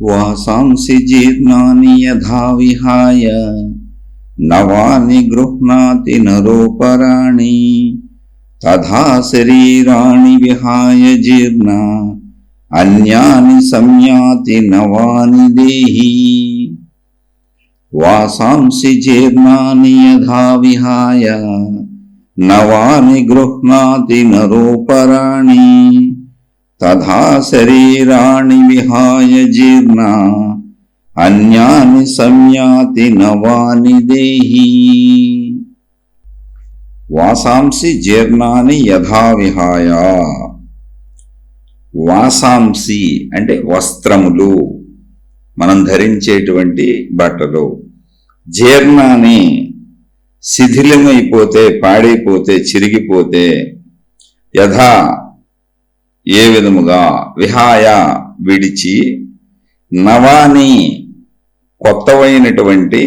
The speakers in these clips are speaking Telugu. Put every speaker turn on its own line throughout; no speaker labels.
వాసాంసి జీర్ణాని యథా విహాయ నవాని గృహ్ణాతి నరోపరాణి తథా శరీరాణి విహాయ జీర్ణ అన్యాని సంయాతి నవాని దేహి. వాసాంసి జీర్ణాని యథా విహాయ నవాని గృహ్ణాతి నరోపరాణి తథా శరీరాణి విహాయ జీర్ణ అన్యాని సంయాతి నవాని దేహి. వాసాంసి జీర్ణాని యథా విహాయ. వాసాంసి అంటే వస్త్రములు, మనం ధరించేటువంటి బట్టలు. జీర్ణాన్ని శిథిలమైపోతే, పాడైపోతే, చిరిగిపోతే, యథా ఏ విధముగా, విహాయ విడిచి, నవాని కొత్తవైనటువంటి,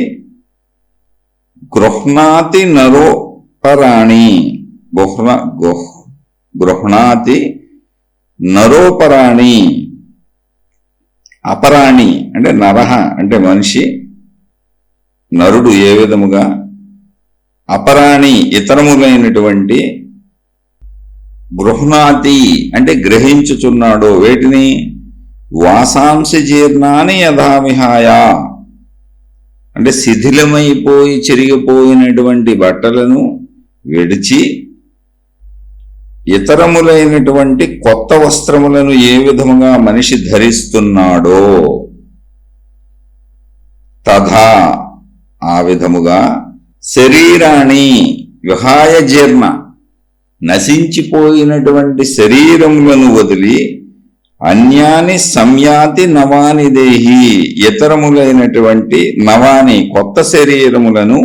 గృహ్ణాతి నరోపరాణి గృహ్ణాతి నరోపరాణి. అపరాణి అంటే నరహ అంటే మనిషి, నరుడు ఏ విధముగా, అపరాణి ఇతరములైనటువంటి, గృహ్ణాతి అంటే గ్రహించుచున్నాడు. వేటిని? వాసాంసి జీర్ణాని యథావిహాయ అంటే శిథిలమైపోయి చిరిగిపోయినటువంటి బట్టలను విడిచి ఇతరములైనటువంటి కొత్త వస్త్రములను ఏ విధముగా మనిషి ధరిస్తున్నాడో తథా ఆ విధముగా శరీరాన్ని విహాయ జీర్ణ నశించిపోయినటువంటి శరీరములను వదిలి అన్యాని సంయాతి నవాని దేహి ఇతరములైనటువంటి నవాని కొత్త శరీరములను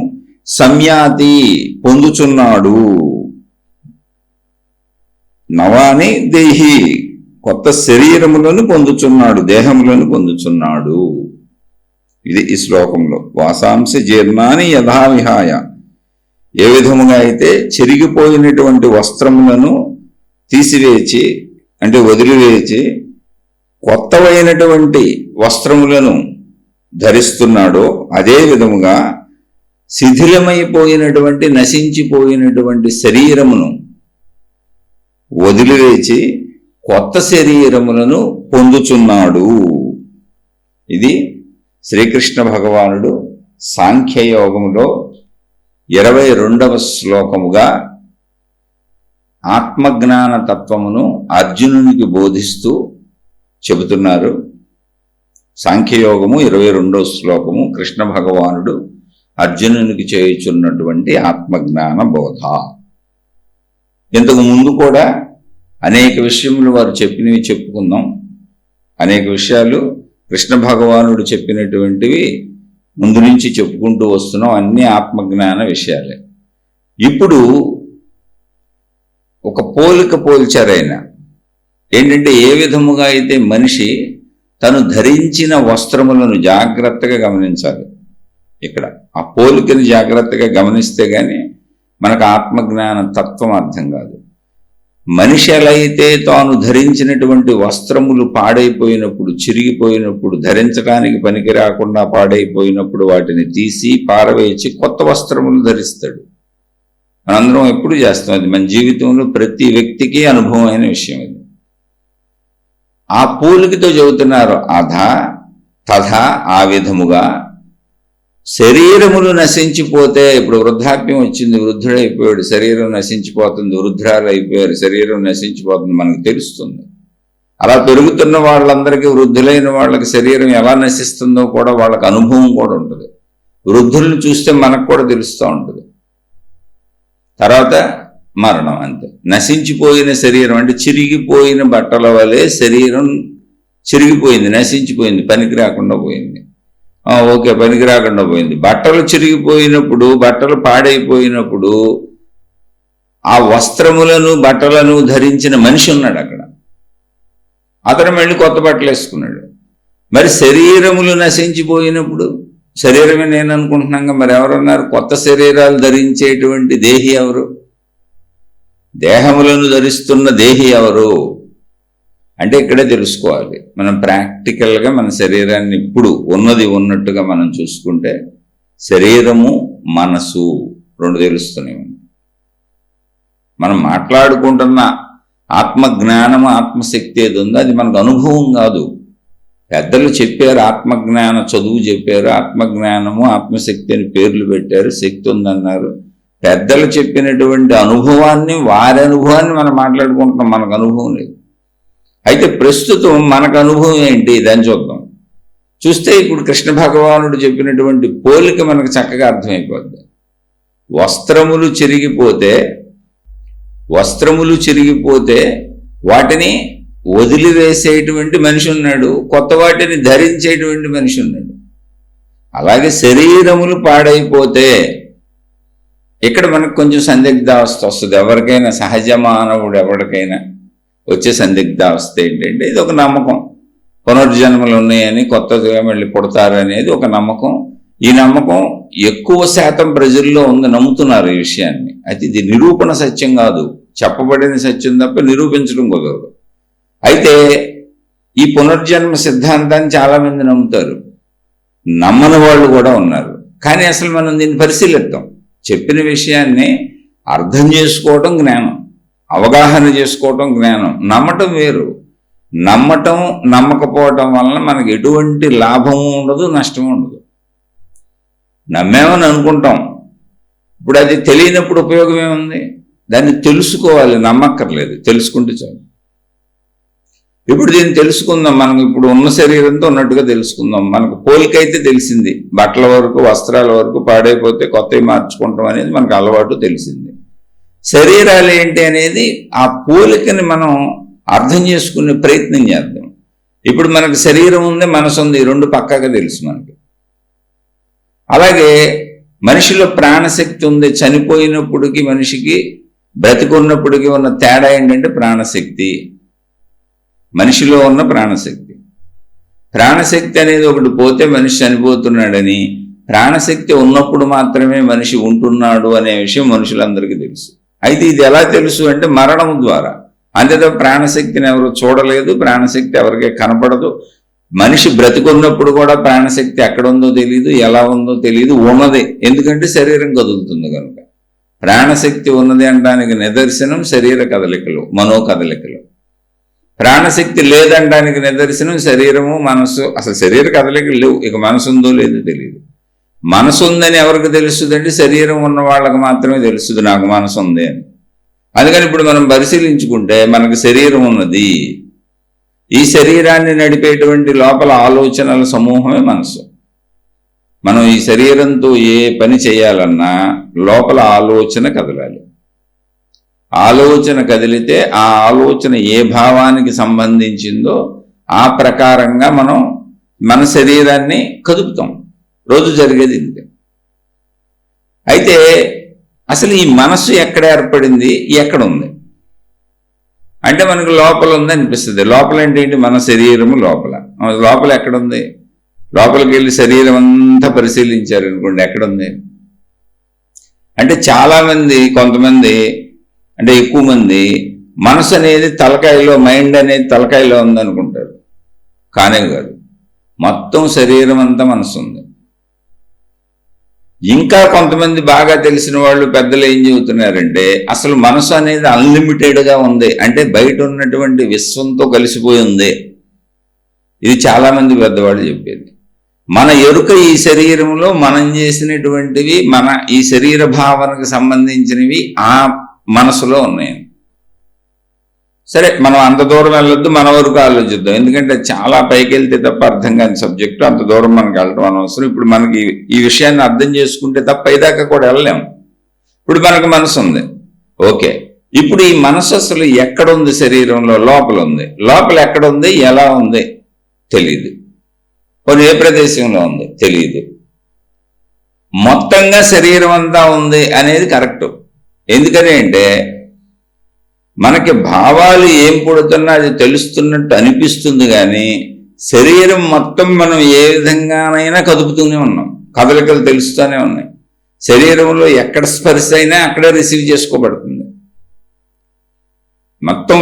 సంయాతి పొందుచున్నాడు. నవాని దేహి కొత్త శరీరములను పొందుచున్నాడు, దేహములను పొందుచున్నాడు. ఇది ఈ శ్లోకంలో. వాసాంసి జీర్ణాని యథావిహాయ, ఏ విధముగా అయితే చెరిగిపోయినటువంటి వస్త్రములను తీసివేచి అంటే వదిలివేచి కొత్తవైనటువంటి వస్త్రములను ధరిస్తున్నాడో అదే విధముగా శిథిలమైపోయినటువంటి నశించిపోయినటువంటి శరీరమును వదిలివేచి కొత్త శరీరములను పొందుచున్నాడు. ఇది శ్రీకృష్ణ భగవానుడు సాంఖ్యయోగములో 22వ శ్లోకముగా ఆత్మజ్ఞాన తత్వమును అర్జునునికి బోధిస్తూ చెబుతున్నారు. సాంఖ్యయోగము 22వ శ్లోకము కృష్ణ భగవానుడు అర్జునునికి చేయుచున్నటువంటి ఆత్మజ్ఞాన బోధ. ఇంతకు ముందు కూడా అనేక విషయములు వారు చెప్పినవి చెప్పుకుందాం. అనేక విషయాలు కృష్ణ భగవానుడు చెప్పినటువంటివి ముందు నుంచి చెప్పుకుంటూ వస్తున్నాం. అన్ని ఆత్మజ్ఞాన విషయాలే. ఇప్పుడు ఒక పోలిక పోల్చారైనా ఏంటంటే, ఏ విధముగా అయితే మనిషి తను ధరించిన వస్త్రములను జాగ్రత్తగా గమనించాలి. ఇక్కడ ఆ పోలికను జాగ్రత్తగా గమనిస్తే గాని మనకు ఆత్మజ్ఞాన తత్వం అర్థం కాదు. మనిషి ఎలా అయితే తాను ధరించినటువంటి వస్త్రములు పాడైపోయినప్పుడు, చిరిగిపోయినప్పుడు, ధరించడానికి పనికి రాకుండా పాడైపోయినప్పుడు వాటిని తీసి పారవేసి కొత్త వస్త్రములు ధరిస్తాడు. మనందరం ఎప్పుడు చేస్తాం. అది మన జీవితంలో ప్రతి వ్యక్తికి అనుభవమైన విషయం. ఇది ఆ పోలికతో చెబుతున్నారు. తథా ఆ విధముగా శరీరములు నశించిపోతే, ఇప్పుడు వృద్ధాప్యం వచ్చింది, వృద్ధుడైపోయాడు, శరీరం నశించిపోతుంది, వృద్ధురాలు అయిపోయారు, శరీరం నశించిపోతుంది, మనకు తెలుస్తుంది. అలా పెరుగుతున్న వాళ్ళందరికీ, వృద్ధులైన వాళ్ళకి శరీరం ఎలా నశిస్తుందో కూడా వాళ్ళకి అనుభవం కూడా ఉంటుంది. వృద్ధులను చూస్తే మనకు కూడా తెలుస్తూ ఉంటుంది. తర్వాత మరణం, అంతే. నశించిపోయిన శరీరం అంటే చిరిగిపోయిన బట్టల వలె శరీరం చిరిగిపోయింది, నశించిపోయింది, పనికి రాకుండా పోయింది. ఓకే, పనికి రాకుండా పోయింది. బట్టలు చిరిగిపోయినప్పుడు, బట్టలు పాడైపోయినప్పుడు ఆ వస్త్రములను బట్టలను ధరించిన మనిషి ఉన్నాడు అక్కడ. అతను మళ్ళీ కొత్త బట్టలు వేసుకున్నాడు. మరి శరీరములు నశించిపోయినప్పుడు, శరీరమే నేను అనుకుంటున్నాగా, మరి ఎవరున్నారు? కొత్త శరీరాలు ధరించేటువంటి దేహి ఎవరు? దేహములను ధరిస్తున్న దేహి ఎవరు అంటే ఇక్కడే తెలుసుకోవాలి, మనం ప్రాక్టికల్గా మన శరీరాన్ని ఇప్పుడు ఉన్నది ఉన్నట్టుగా మనం చూసుకుంటే శరీరము మనసు రెండు తెలుస్తున్నాయి. మనం మాట్లాడుకుంటున్న ఆత్మజ్ఞానము ఆత్మశక్తి ఏది ఉందో అది మనకు అనుభవం కాదు. పెద్దలు చెప్పారు, ఆత్మజ్ఞాన చదువు చెప్పారు, ఆత్మజ్ఞానము ఆత్మశక్తి అని పేర్లు పెట్టారు, శక్తి ఉందన్నారు. పెద్దలు చెప్పినటువంటి అనుభవాన్ని, వారి అనుభవాన్ని మనం మాట్లాడుకుంటున్నాం, మనకు అనుభవం లేదు. అయితే ప్రస్తుతం మనకు అనుభవం ఏంటి దాన్ని చూద్దాం. చూస్తే ఇప్పుడు కృష్ణ భగవానుడు చెప్పినటువంటి పోలిక మనకు చక్కగా అర్థమైపోద్ది. వస్త్రములు చిరిగిపోతే వాటిని వదిలివేసేటువంటి మనిషి ఉన్నాడు, కొత్త వాటిని ధరించేటువంటి మనిషి ఉన్నాడు. అలాగే శరీరములు పాడైపోతే ఇక్కడ మనకు కొంచెం సందిగ్ధావస్థ వస్తుంది. ఎవరికైనా, సహజ మానవుడు ఎవరికైనా వచ్చే సందిగ్ధావస్థ ఏంటంటే, ఇది ఒక నమ్మకం, పునర్జన్మలు ఉన్నాయని, కొత్తగా మళ్ళీ పుడతారు అనేది ఒక నమ్మకం. ఈ నమ్మకం ఎక్కువ శాతం ప్రజల్లో ఉంది, నమ్ముతున్నారు ఈ విషయాన్ని. అయితే ఇది నిరూపణ సత్యం కాదు, చెప్పబడిన సత్యం తప్ప నిరూపించడం కుదరదు. అయితే ఈ పునర్జన్మ సిద్ధాంతాన్ని చాలామంది నమ్ముతారు, నమ్మని వాళ్ళు కూడా ఉన్నారు. కానీ అసలు మనం దీన్ని పరిశీలిద్దాం. చెప్పిన విషయాన్ని అర్థం చేసుకోవటం జ్ఞానం, అవగాహన చేసుకోవటం జ్ఞానం. నమ్మటం వేరు. నమ్మకపోవటం వలన మనకి ఎటువంటి లాభము ఉండదు, నష్టం ఉండదు. నమ్మేమని అనుకుంటాం, ఇప్పుడు అది తెలియనప్పుడు ఉపయోగం ఏముంది? దాన్ని తెలుసుకోవాలి, నమ్మక్కర్లేదు, తెలుసుకుంటే చాలు. ఇప్పుడు దీన్ని తెలుసుకుందాం. మనకు ఇప్పుడు ఉన్న శరీరంతో ఉన్నట్టుగా తెలుసుకుందాం. మనకు పోలికైతే తెలిసింది, బట్టల వరకు, వస్త్రాల వరకు పాడైపోతే కొత్తవి మార్చుకుంటాం అనేది మనకు అలవాటు తెలిసింది. శరీరాలు ఏంటి అనేది ఆ పోలికని మనం అర్థం చేసుకునే ప్రయత్నం చేద్దాం. ఇప్పుడు మనకు శరీరం ఉంది, మనసు ఉంది, రెండు పక్కగా తెలుసు మనకి. అలాగే మనిషిలో ప్రాణశక్తి ఉంది. చనిపోయినప్పటికీ మనిషికి, బ్రతికున్నప్పటికీ ఉన్న తేడా ఏంటంటే ప్రాణశక్తి, మనిషిలో ఉన్న ప్రాణశక్తి. ప్రాణశక్తి అనేది ఒకటి పోతే మనిషి చనిపోతున్నాడని, ప్రాణశక్తి ఉన్నప్పుడు మాత్రమే మనిషి ఉంటున్నాడు అనే విషయం మనుషులందరికీ తెలుసు. అయితే ఇది ఎలా తెలుసు అంటే మరణం ద్వారా. అంతేతో ప్రాణశక్తిని ఎవరు చూడలేదు, ప్రాణశక్తి ఎవరికీ కనపడదు. మనిషి బ్రతికున్నప్పుడు కూడా ప్రాణశక్తి ఎక్కడ ఉందో తెలియదు, ఎలా ఉందో తెలియదు, ఉన్నది. ఎందుకంటే శరీరం కదులుతుంది కనుక. ప్రాణశక్తి ఉన్నది అనడానికి నిదర్శనం శరీర కదలికలు, మనో కదలికలు. ప్రాణశక్తి లేదనడానికి నిదర్శనం శరీరము, మనసు. అసలు శరీర కదలికలు లేవు, ఇక మనసు ఉందో లేదో తెలియదు. మనసు ఉందని ఎవరికి తెలుస్తుందంటే శరీరం ఉన్న వాళ్ళకి మాత్రమే తెలుస్తుంది, నాకు మనసు ఉంది అని. అందుకని ఇప్పుడు మనం పరిశీలించుకుంటే మనకు శరీరం ఉన్నది. ఈ శరీరాన్ని నడిపేటువంటి లోపల ఆలోచనల సమూహమే మనసు. మనం ఈ శరీరంతో ఏ పని చేయాలన్నా లోపల ఆలోచన కదలాలి. ఆలోచన కదిలితే ఆ ఆలోచన ఏ భావానికి సంబంధించిందో ఆ ప్రకారంగా మనం మన శరీరాన్ని కదుపుతాం. రోజు జరిగేది ఇంతే. అయితే అసలు ఈ మనస్సు ఎక్కడ ఏర్పడింది, ఎక్కడ ఉంది అంటే మనకు లోపల ఉంది అనిపిస్తుంది. లోపల ఏంటి? మన శరీరము లోపల. లోపల ఎక్కడుంది? లోపలికి వెళ్ళి శరీరం అంతా పరిశీలించారు అనుకోండి, ఎక్కడుంది అంటే చాలామంది, కొంతమంది అంటే ఎక్కువ మంది మనసు అనేది తలకాయలో, మైండ్ అనేది తలకాయలో ఉందనుకుంటారు. కానే కాదు, మొత్తం శరీరం అంతా మనసు ఉంది. ఇంకా కొంతమంది బాగా తెలిసిన వాళ్ళు, పెద్దలు ఏం చెబుతున్నారంటే అసలు మనసు అనేది అన్లిమిటెడ్గా ఉంది, అంటే బయట ఉన్నటువంటి విశ్వంతో కలిసిపోయి ఉంది. ఇది చాలామంది పెద్దవాళ్ళు చెప్పేది. మన ఎరుక ఈ శరీరంలో మనం చేసినటువంటివి, మన ఈ శరీర భావనకు సంబంధించినవి ఆ మనసులో ఉన్నాయి. సరే, మనం అంత దూరం వెళ్ళొద్దు, మన వరకు ఆలోచిద్దాం. ఎందుకంటే చాలా పైకి వెళ్తే తప్ప అర్థం కాని సబ్జెక్టు, అంత దూరం మనకు వెళ్ళడం అనవసరం. ఇప్పుడు మనకి ఈ విషయాన్ని అర్థం చేసుకుంటే తప్ప ఇదాకా కూడా వెళ్ళలేము. ఇప్పుడు మనకు మనసు ఉంది, ఓకే. ఇప్పుడు ఈ మనసు అసలు ఎక్కడుంది? శరీరంలో లోపల ఉంది. లోపల ఎక్కడుంది, ఎలా ఉంది తెలియదు. కొన్ని ఏ ప్రదేశంలో ఉంది తెలియదు. మొత్తంగా శరీరం అంతా ఉంది అనేది కరెక్ట్. ఎందుకని అంటే మనకి భావాలు ఏం పుడుతున్నా అది తెలుస్తున్నట్టు అనిపిస్తుంది, కానీ శరీరం మొత్తం మనం ఏ విధంగానైనా కదుపుతూనే ఉన్నాం, కదలికలు తెలుస్తూనే ఉన్నాయి. శరీరంలో ఎక్కడ స్పర్శ అయినా అక్కడే రిసీవ్ చేసుకోబడుతుంది. మొత్తం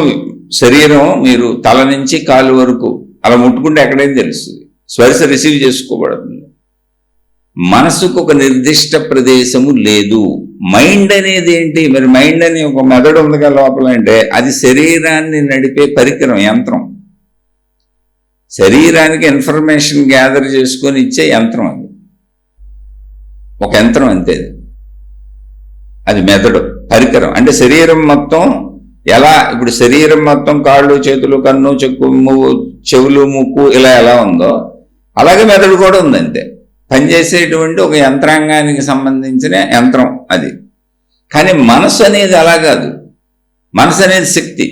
శరీరం మీరు తల నుంచి కాలు వరకు అలా ముట్టుకుంటే ఎక్కడైనా తెలుస్తుంది, స్పర్శ రిసీవ్ చేసుకోబడుతుంది. మనసుకు ఒక నిర్దిష్ట ప్రదేశము లేదు. మైండ్ అనేది ఏంటి? మరి మైండ్ అని ఒక మెదడు ఉందిగా లోపల, అంటే అది శరీరాన్ని నడిపే పరికరం, యంత్రం. శరీరానికి ఇన్ఫర్మేషన్ గ్యాదర్ చేసుకొని ఇచ్చే యంత్రం అది, ఒక యంత్రం అంతే. అది మెదడు పరికరం. అంటే శరీరం మొత్తం ఎలా, ఇప్పుడు శరీరం మొత్తం కాళ్ళు చేతులు కన్ను చెక్కు చెవులు ముక్కు ఇలా ఎలా ఉందో అలాగే మెదడు కూడా ఉంది అంతే. పనిచేసేటువంటి ఒక యంత్రాంగానికి సంబంధించిన యంత్రం అది. కానీ మనసు అనేది అలా కాదు. మనసు అనేది శక్తి.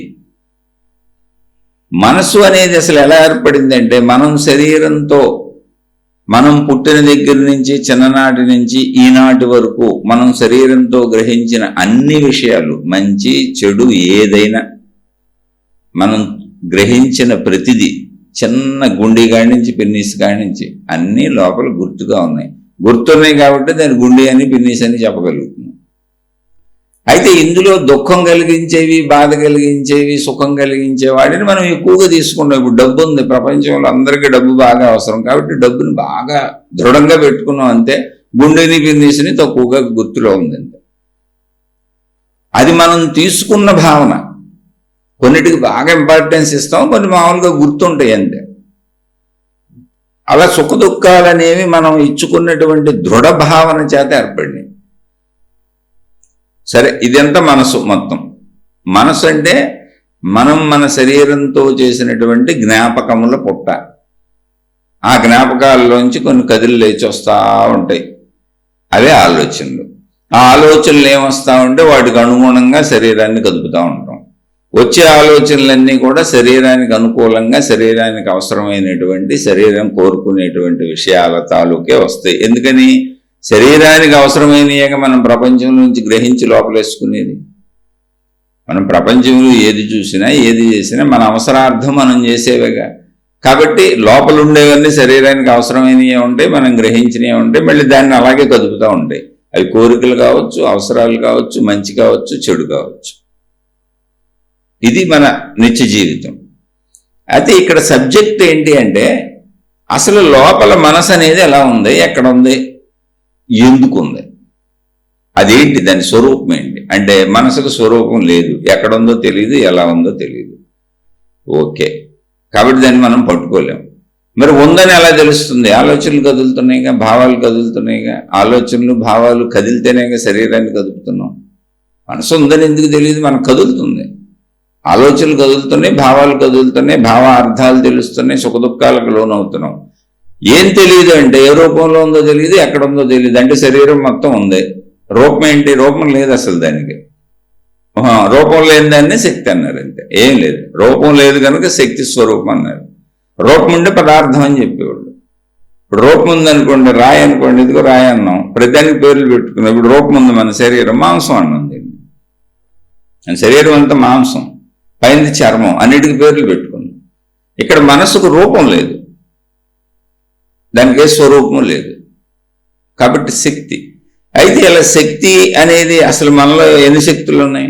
మనసు అనేది అసలు ఎలా ఏర్పడిందంటే, మనం శరీరంతో, మనం పుట్టిన దగ్గర నుంచి చిన్ననాటి నుంచి ఈనాటి వరకు మనం శరీరంతో గ్రహించిన అన్ని విషయాలు, మంచి చెడు ఏదైనా మనం గ్రహించిన ప్రతిదీ, చిన్న గుండె కాడి నుంచి పిన్నీస్ కాడి నుంచి అన్నీ లోపల గుర్తుగా ఉన్నాయి. గుర్తున్నాయి కాబట్టి దాని గుండె అని పిన్నీస్ అని చెప్పగలుగుతున్నాం. అయితే ఇందులో దుఃఖం కలిగించేవి, బాధ కలిగించేవి, సుఖం కలిగించే వాటిని మనం ఎక్కువగా తీసుకుంటాం. ఇప్పుడు డబ్బు ఉంది, ప్రపంచంలో అందరికీ డబ్బు బాగా అవసరం కాబట్టి డబ్బుని బాగా దృఢంగా పెట్టుకున్నాం అంతే. గుండెని పిన్నీస్ని తక్కువగా గుర్తులో ఉందంతే. అది మనం తీసుకున్న భావన. కొన్నిటికి బాగా ఇంపార్టెన్స్ ఇస్తాం, కొన్ని మామూలుగా గుర్తుంటాయి అంతే. అలా సుఖ దుఃఖాలనేవి మనం ఇచ్చుకున్నటువంటి దృఢ భావన చేత ఏర్పడినాయి. సరే, ఇదంతా మనసు మొత్తం. మనసు అంటే మనం మన శరీరంతో చేసినటువంటి జ్ఞాపకముల పుట్ట. ఆ జ్ఞాపకాల్లోంచి కొన్ని కదిలి లేచి వస్తూ ఉంటాయి, అవే ఆలోచనలు. ఆ ఆలోచనలు ఏమొస్తూ ఉంటే వాటికి అనుగుణంగా శరీరాన్ని కదుపుతూ ఉంటాం. వచ్చే ఆలోచనలన్నీ కూడా శరీరానికి అనుకూలంగా, శరీరానికి అవసరమైనటువంటి, శరీరం కోరుకునేటువంటి విషయాల తాలూకే వస్తాయి. ఎందుకని? శరీరానికి అవసరమైనగా మనం ప్రపంచం నుంచి గ్రహించి లోపలేసుకునేది. మనం ప్రపంచంలో ఏది చూసినా ఏది చేసినా మన అవసరార్థం మనం చేసేవేగా. కాబట్టి లోపల ఉండేవన్నీ శరీరానికి అవసరమైనవి ఉంటాయి, మనం గ్రహించినవి ఉంటాయి, మళ్ళీ దాన్ని అలాగే కదుపుతూ ఉంటాయి. అవి కోరికలు కావచ్చు, అవసరాలు కావచ్చు, మంచి కావచ్చు, చెడు కావచ్చు. ఇది మన నిత్య జీవితం. అయితే ఇక్కడ సబ్జెక్ట్ ఏంటి అంటే, అసలు లోపల మనసు అనేది ఎలా ఉంది, ఎక్కడ ఉంది, ఎందుకు ఉంది, అదేంటి, దాని స్వరూపం ఏంటి అంటే, మనసుకు స్వరూపం లేదు, ఎక్కడుందో తెలియదు, ఎలా ఉందో తెలియదు. ఓకే, కాబట్టి దాన్ని మనం పట్టుకోలేము. మరి ఉందని ఎలా తెలుస్తుంది? ఆలోచనలు కదులుతున్నాయిగా, భావాలు కదులుతున్నాయిగా. ఆలోచనలు భావాలు కదిలితేనేగా శరీరాన్ని కదుపుతున్నాం. మనసు ఉందని ఎందుకు తెలియదు? మనకు కదులుతుంది. ఆలోచనలు కదులుతున్నాయి, భావాలు కదులుతున్నాయి, భావ అర్థాలు తెలుస్తున్నాయి, సుఖ దుఃఖాలకు లోనవుతున్నాం. ఏం తెలియదు అంటే, ఏ రూపంలో ఉందో తెలియదు, ఎక్కడ ఉందో తెలియదు. అంటే శరీరం మొత్తం ఉంది, రూపం ఏంటి? రూపం లేదు అసలు దానికి. రూపం లేని దాన్ని శక్తి అన్నారు అంతే, ఏం లేదు. రూపం లేదు కనుక శక్తి స్వరూపం అన్నారు. రూపం ఉంటే పదార్థం అని చెప్పేవాళ్ళు. ఇప్పుడు రూపం ఉందనుకోండి, రాయి అనుకోండి, ఇదిగో రాయి అన్నాం, ప్రతిదానికి పేర్లు పెట్టుకున్నాం. ఇప్పుడు రూపం ఉంది, మన శరీరం మాంసం అన్నం దీన్ని. శరీరం అంతా మాంసం, పైన చర్మం, అన్నిటికీ పేర్లు పెట్టుకున్నాం. ఇక్కడ మనసుకు రూపం లేదు, దానికి ఏ స్వరూపం లేదు, కాబట్టి శక్తి. అయితే ఇలా శక్తి అనేది అసలు మనలో ఎన్ని శక్తులు ఉన్నాయి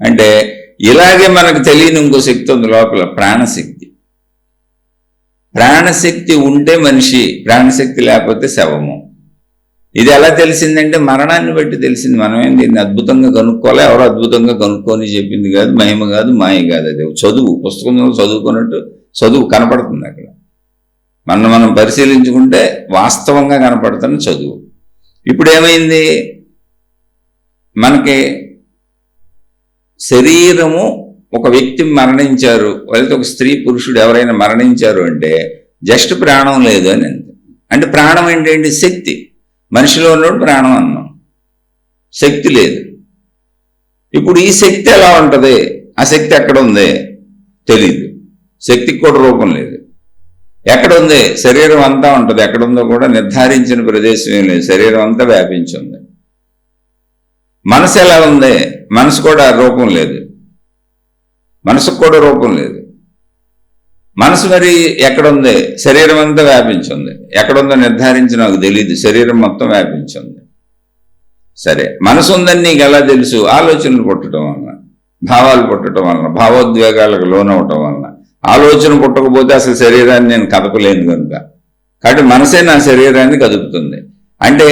అంటే, ఇలాగే మనకు తెలియని ఇంకో శక్తి ఉంది లోపల, ప్రాణశక్తి. ప్రాణశక్తి ఉంటే మనిషి, ప్రాణశక్తి లేకపోతే శవము. ఇది ఎలా తెలిసిందంటే, మరణాన్ని బట్టి తెలిసింది. మనమేం దీన్ని అద్భుతంగా కనుక్కోవాలి, ఎవరో అద్భుతంగా కనుక్కొని చెప్పింది కాదు, మహిమ కాదు, మాయ కాదు. అది చదువు, పుస్తకంలో చదువుకున్నట్టు చదువు కనపడుతుంది అక్కడ. మనం పరిశీలించుకుంటే వాస్తవంగా కనపడుతున్న చదువు. ఇప్పుడు ఏమైంది, మనకి శరీరము, ఒక వ్యక్తి మరణించారు, వాళ్ళతో ఒక స్త్రీ పురుషుడు ఎవరైనా మరణించారు అంటే జస్ట్ ప్రాణం లేదు అని. అంటే ప్రాణం ఏంటంటే శక్తి. మనిషిలో ఉన్నప్పుడు ప్రాణం అన్నాం, శక్తి లేదు. ఇప్పుడు ఈ శక్తి ఎలా ఉంటుంది, ఆ శక్తి ఎక్కడ ఉంది తెలీదు. శక్తికి కూడా రూపం లేదు. ఎక్కడ ఉంది? శరీరం అంతా ఉంటుంది, ఎక్కడుందో కూడా నిర్ధారించిన ప్రదేశం ఏం లేదు, శరీరం అంతా వ్యాపించి ఉంది. మనసు ఎలా ఉంది? మనసు కూడా రూపం లేదు, మనసుకు కూడా రూపం లేదు. మనసు మరి ఎక్కడుంది? శరీరం అంతా వ్యాపించి ఉంది, ఎక్కడుందో నిర్ధారించి నాకు తెలియదు, శరీరం మొత్తం వ్యాపించి ఉంది. సరే, మనసు ఉందని నీకు ఎలా తెలుసు? ఆలోచనలు పుట్టడం వల్ల, భావాలు పుట్టడం వలన, భావోద్వేగాలకు లోనవటం వలన. ఆలోచన పుట్టకపోతే అసలు శరీరాన్ని నేను కదపలేను కనుక. కాబట్టి మనసే నా శరీరాన్ని కదుపుతుంది. అంటే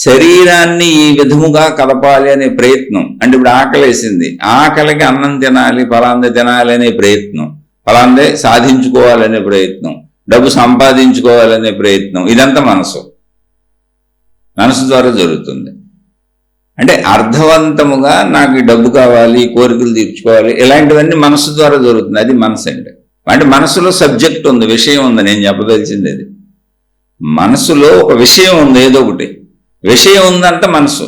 శరీరాన్ని ఈ విధముగా కదపాలి అనే ప్రయత్నం. అంటే ఇప్పుడు ఆకలేసింది, ఆకలికి అన్నం తినాలి, ఫలాంది తినాలి అనే ప్రయత్నం, ఫలాందే సాధించుకోవాలనే ప్రయత్నం, డబ్బు సంపాదించుకోవాలనే ప్రయత్నం, ఇదంతా మనసు ద్వారా జరుగుతుంది. అంటే అర్థవంతముగా నాకు డబ్బు కావాలి, కోరికలు తీర్చుకోవాలి, ఇలాంటివన్నీ మనసు ద్వారా జరుగుతుంది. అది మనసు అంటే మనసులో సబ్జెక్ట్ ఉంది, విషయం ఉంది. నేను చెప్పదలిచింది అది. మనసులో ఒక విషయం ఉంది, ఏదో ఒకటి విషయం ఉందంట మనసు.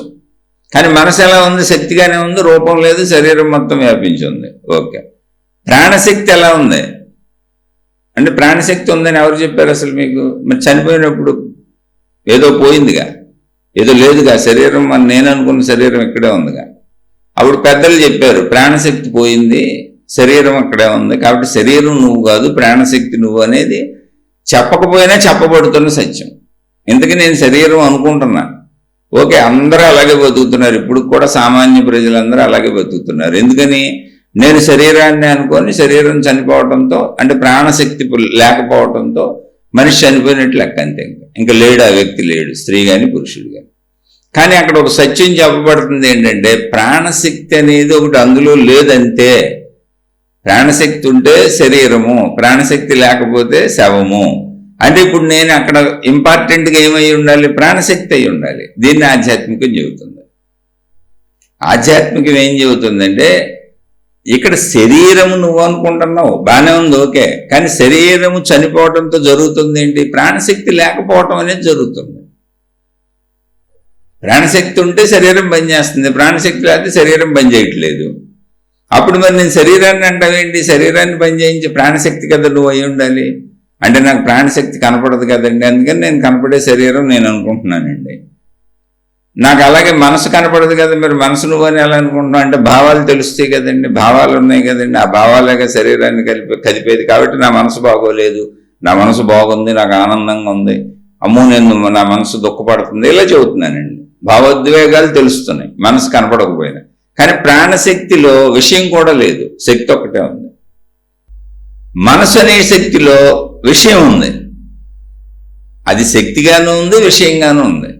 కానీ మనసు ఎలా ఉంది? శక్తిగానే ఉంది, రూపం లేదు, శరీరం మొత్తం వ్యాపించి ఉంది. ఓకే. ప్రాణశక్తి ఎలా ఉంది అంటే ప్రాణశక్తి ఉందని ఎవరు చెప్పారు అసలు మీకు? మరి చనిపోయినప్పుడు ఏదో పోయిందిగా, ఏదో లేదుగా, శరీరం మన నేను అనుకున్న శరీరం ఇక్కడే ఉందిగా. అప్పుడు పెద్దలు చెప్పారు ప్రాణశక్తి పోయింది, శరీరం అక్కడే ఉంది, కాబట్టి శరీరం నువ్వు కాదు, ప్రాణశక్తి నువ్వు అనేది చెప్పకపోయినా చెప్పబడుతున్న సత్యం. ఇంతకీ నేను శరీరం అనుకుంటున్నా. ఓకే, అందరూ అలాగే బతుకుతున్నారు, ఇప్పుడు కూడా సామాన్య ప్రజలందరూ అలాగే బతుకుతున్నారు. ఎందుకని? నేను శరీరాన్ని అనుకొని శరీరం చనిపోవడంతో, అంటే ప్రాణశక్తి లేకపోవడంతో మనిషి చనిపోయినట్లు లెక్క. అంతే, ఇంకా లేడు, ఆ వ్యక్తి లేడు, స్త్రీ కానీ పురుషుడు కానీ. కానీ అక్కడ ఒక సత్యం చెప్పబడుతుంది ఏంటంటే ప్రాణశక్తి అనేది ఒకటి అందులో లేదంతే. ప్రాణశక్తి ఉంటే శరీరము, ప్రాణశక్తి లేకపోతే శవము. అంటే ఇప్పుడు నేను అక్కడ ఇంపార్టెంట్గా ఏమై ఉండాలి? ప్రాణశక్తి అయి ఉండాలి. దీన్ని ఆధ్యాత్మికం చెబుతుంది. ఆధ్యాత్మికం ఏం చెబుతుందంటే ఇక్కడ శరీరము నువ్వు అనుకుంటున్నావు, బాగానే ఉంది, ఓకే. కానీ శరీరము చనిపోవడంతో జరుగుతుంది ఏంటి? ప్రాణశక్తి లేకపోవటం అనేది జరుగుతుంది. ప్రాణశక్తి ఉంటే శరీరం పనిచేస్తుంది, ప్రాణశక్తి లేకపోతే శరీరం పనిచేయట్లేదు. అప్పుడు మరి నేను శరీరాన్ని అంటావేంటి? శరీరాన్ని పనిచేయించి ప్రాణశక్తి కదా నువ్వు అయి ఉండాలి. అంటే నాకు ప్రాణశక్తి కనపడదు కదండి, అందుకని నేను కనపడే శరీరం నేను అనుకుంటున్నానండి. నాకు అలాగే మనసు కనపడదు కదా, మీరు మనసు నువ్వు అని ఎలా అనుకుంటున్నావు అంటే భావాలు తెలుస్తాయి కదండి, భావాలు ఉన్నాయి కదండి, ఆ భావాలేగా శరీరాన్ని కదిపేది. కాబట్టి నా మనసు బాగోలేదు, నా మనసు బాగుంది, నాకు ఆనందంగా ఉంది, అమ్మో నేను నా మనసు దుఃఖపడుతుంది, ఇలా చెబుతున్నానండి. భావోద్వేగాలు తెలుస్తున్నాయి మనసు కనపడకపోయినా. కానీ ప్రాణశక్తిలో విషయం కూడా లేదు, శక్తి ఒక్కటే ఉంది. మనసు అనే శక్తిలో విషయం ఉంది, అది శక్తిగాను ఉంది, విషయంగాను ఉంది.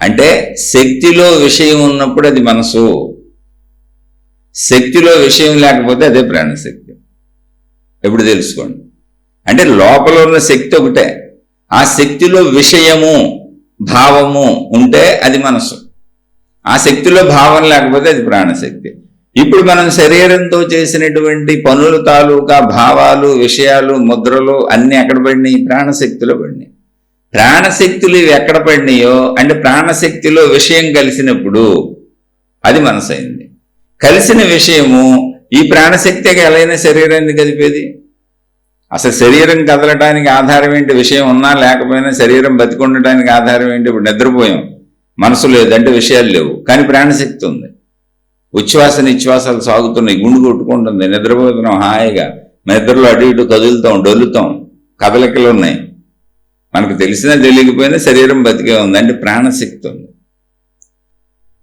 అంటే శక్తిలో విషయం ఉన్నప్పుడు అది మనసు, శక్తిలో విషయం లేకపోతే అదే ప్రాణశక్తి. ఎప్పుడు తెలుసుకోండి. అంటే లోపల ఉన్న శక్తి ఒకటే, ఆ శక్తిలో విషయము భావము ఉంటే అది మనసు, ఆ శక్తిలో భావం లేకపోతే అది ప్రాణశక్తి. ఇప్పుడు మనం శరీరంతో చేసినటువంటి పనుల తాలూకా భావాలు, విషయాలు, ముద్రలు అన్నీ ఎక్కడ పడినాయి? ప్రాణశక్తిలో పడినాయి. ప్రాణశక్తులు ఇవి ఎక్కడ పడినాయో అంటే ప్రాణశక్తిలో విషయం కలిసినప్పుడు అది మనసు అయింది. కలిసిన విషయము ఈ ప్రాణశక్తికి ఎలాగైనా శరీరాన్ని కదిపేది. అసలు శరీరం కదలటానికి ఆధారం ఏంటి? విషయం ఉన్నా లేకపోయినా శరీరం బతికొండటానికి ఆధారం ఏంటి? ఇప్పుడు నిద్రపోయాం, మనసు లేదు అంటే విషయాలు లేవు, కానీ ప్రాణశక్తి ఉంది. ఉచ్ఛ్వాస నిశ్వాసాలు సాగుతున్నాయి, గుండు కొట్టుకుంటుంది, నిద్రపోతున్నాం హాయిగా, నిద్రలో అటు ఇటు కదులుతాం, డొల్లుతాం, కదలికలు ఉన్నాయి. మనకు తెలిసినా తెలియకపోయినా శరీరం బతికే ఉంది అంటే ప్రాణశక్తి ఉంది.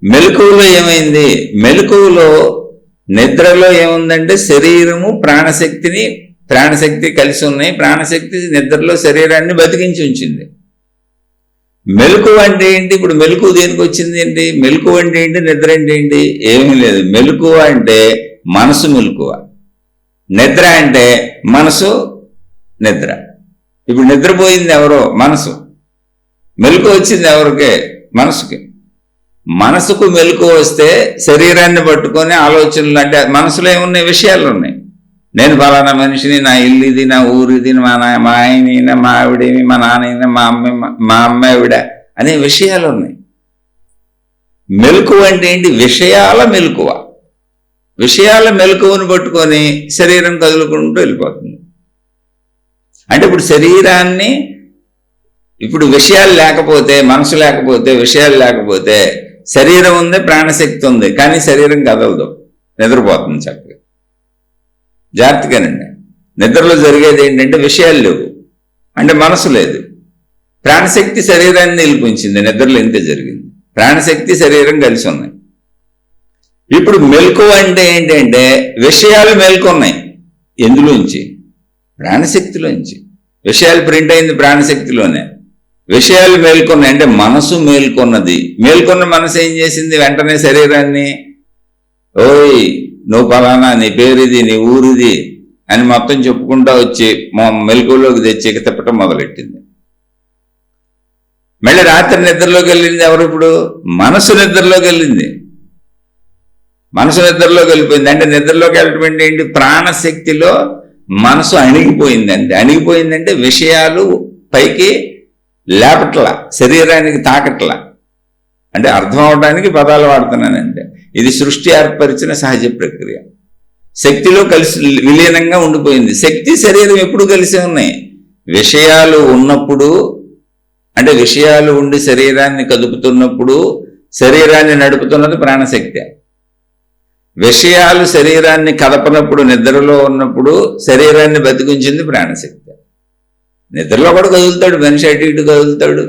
మెలకువలో ఏమైంది? మెలకువలో నిద్రలో ఏముందంటే శరీరము ప్రాణశక్తి కలిసి ఉన్నాయి. ప్రాణశక్తి నిద్రలో శరీరాన్ని బతికించి ఉంచింది. మెలకువ అంటే ఏంటి? ఇప్పుడు మెలకువ దేనికి వచ్చింది ఏంటి? మెలకువ అంటే ఏంటి? నిద్ర అంటే ఏంటి? ఏమీ లేదు. మెలకువ అంటే మనసు మెలకువ, నిద్ర అంటే మనసు నిద్ర. ఇప్పుడు నిద్రపోయింది ఎవరో? మనసు. మెలకువ వచ్చింది ఎవరికే? మనసుకి. మనసుకు మెలకువ వస్తే శరీరాన్ని పట్టుకొని ఆలోచనలు, అంటే మనసులో ఏమున్నాయి? విషయాలు ఉన్నాయి. నేను ఫలానా మనిషిని, నా ఇల్లు ఇది, నా ఊరు ఇది, మా ఆయనైనా, మా ఆవిడేమి, మా నాన్నైనా, మా అమ్మాయివిడ అనే విషయాలు ఉన్నాయి. మెలకువ అంటే ఏంటి? విషయాల మెలకువ. విషయాల మెలకువను పట్టుకొని శరీరం కదులుకుంటూ వెళ్ళిపోతుంది. అంటే ఇప్పుడు శరీరాన్ని, ఇప్పుడు విషయాలు లేకపోతే, మనసు లేకపోతే, విషయాలు లేకపోతే శరీరం ఉంది, ప్రాణశక్తి ఉంది, కానీ శరీరం కదలదు, నిద్రపోతుంది చక్కగా. జాగ్రత్తగానండి. నిద్రలో జరిగేది ఏంటంటే విషయాలు లేవు, అంటే మనసు లేదు. ప్రాణశక్తి శరీరాన్ని నిలిపించింది, నిద్రలో ఇంతే జరిగింది. ప్రాణశక్తి శరీరం కలిసి ఉన్నాయి. ఇప్పుడు మెలకువ అంటే ఏంటంటే విషయాలు మేల్కొన్నాయి. ఎందులోంచి? ప్రాణశక్తిలోంచి. విషయాలు ప్రింట్ అయింది ప్రాణశక్తిలోనే. విషయాలు మేల్కొన్నాయి అంటే మనసు మేల్కొన్నది. మేల్కొన్న మనసు ఏం చేసింది? వెంటనే శరీరాన్ని, ఓయ్ నువ్వు పలానా, నీ పేరుది, నీ ఊరిది అని మొత్తం చెప్పుకుంటా వచ్చి మెలకువలోకి తెచ్చి తిప్పటం మొదలెట్టింది. మళ్ళీ రాత్రి నిద్రలోకి వెళ్ళింది ఎవరు? ఇప్పుడు మనసు నిద్రలోకి వెళ్ళింది. మనసు నిద్రలోకి వెళ్ళిపోయింది. అంటే నిద్రలోకి వెళ్ళటం ఏంటి? ప్రాణశక్తిలో మనసు అణిగిపోయింది. అంతే. అణిగిపోయిందంటే విషయాలు పైకి లేపట్ల, శరీరానికి తాకట్ల. అంటే అర్థం అవడానికి పదాలు వాడుతున్నానంటే ఇది సృష్టి ఏర్పరిచిన సహజ ప్రక్రియ. శక్తిలో కలిసి విలీనంగా ఉండిపోయింది. శక్తి శరీరం ఎప్పుడు కలిసి ఉన్నాయి. విషయాలు ఉన్నప్పుడు, అంటే విషయాలు ఉండి శరీరాన్ని కదుపుతున్నప్పుడు శరీరాన్ని నడుపుతున్నది ప్రాణశక్తి. విషయాలు శరీరాన్ని కదపనప్పుడు, నిద్రలో ఉన్నప్పుడు శరీరాన్ని బతికించింది ప్రాణశక్తి. నిద్రలో కూడా కదులుతాడు మనిషి, అటు ఇటు కదులుతాడు,